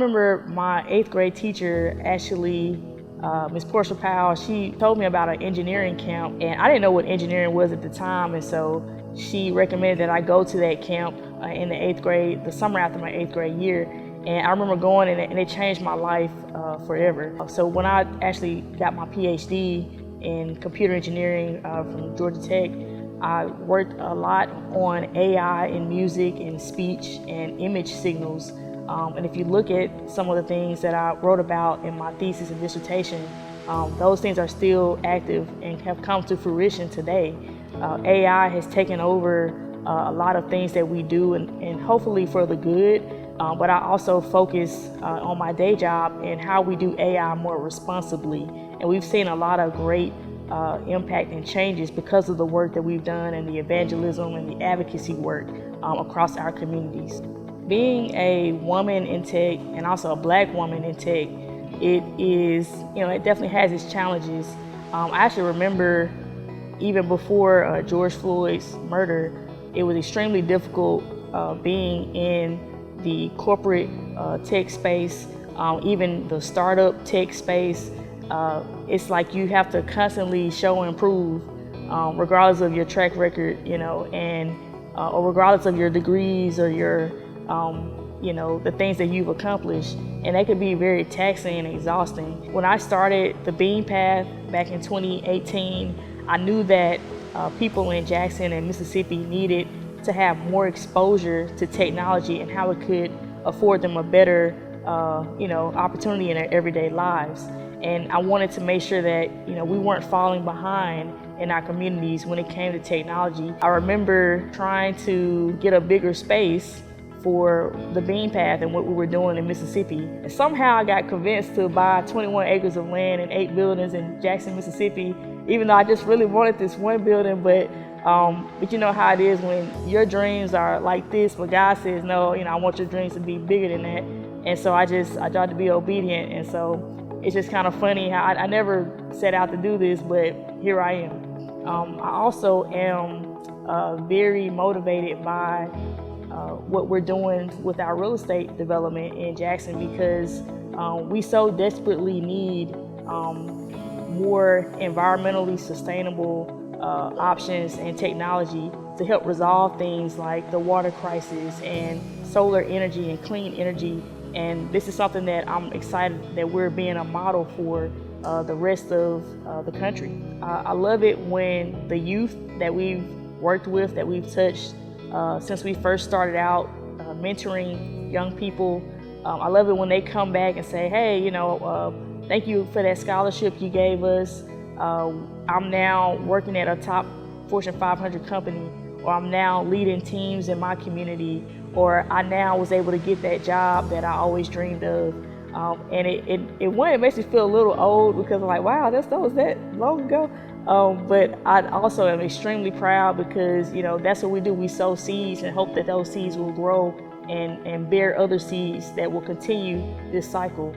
remember my 8th grade teacher, Nashlie, Miss Portia Powell, she told me about an engineering camp, and I didn't know what engineering was at the time, and so she recommended that I go to that camp in the 8th grade, the summer after my 8th grade year. And I remember going, and it changed my life forever. So when I actually got my PhD in computer engineering from Georgia Tech, I worked a lot on AI in music and speech and image signals. And if you look at some of the things that I wrote about in my thesis and dissertation, those things are still active and have come to fruition today. AI has taken over a lot of things that we do, and hopefully for the good. But I also focus on my day job and how we do AI more responsibly. And we've seen a lot of great impact and changes because of the work that we've done and the evangelism and the advocacy work across our communities. Being a woman in tech and also a Black woman in tech, it is, it definitely has its challenges. I actually remember even before George Floyd's murder, it was extremely difficult being in the corporate tech space, even the startup tech space. It's like you have to constantly show and prove, regardless of your track record, or regardless of your degrees or your, the things that you've accomplished. And that could be very taxing and exhausting. When I started the Beam Path back in 2018, I knew that people in Jackson and Mississippi needed to have more exposure to technology and how it could afford them a better, opportunity in their everyday lives. And I wanted to make sure that, we weren't falling behind in our communities when it came to technology. I remember trying to get a bigger space for the Beam Path and what we were doing in Mississippi. And somehow I got convinced to buy 21 acres of land and 8 buildings in Jackson, Mississippi, even though I just really wanted this one building. But you know how it is when your dreams are like this, but God says, no, I want your dreams to be bigger than that. And so I tried to be obedient. And so it's just kind of funny how I never set out to do this, but here I am. I also am very motivated by what we're doing with our real estate development in Jackson, because we so desperately need more environmentally sustainable options and technology to help resolve things like the water crisis and solar energy and clean energy. And this is something that I'm excited that we're being a model for the rest of the country. I love it when the youth that we've worked with, that we've touched since we first started out mentoring young people, I love it when they come back and say, hey, thank you for that scholarship you gave us. I'm now working at a top Fortune 500 company, or I'm now leading teams in my community, or I now was able to get that job that I always dreamed of. And it makes me feel a little old, because I'm like, wow, that was that long ago. But I also am extremely proud, because that's what we do. We sow seeds and hope that those seeds will grow and bear other seeds that will continue this cycle.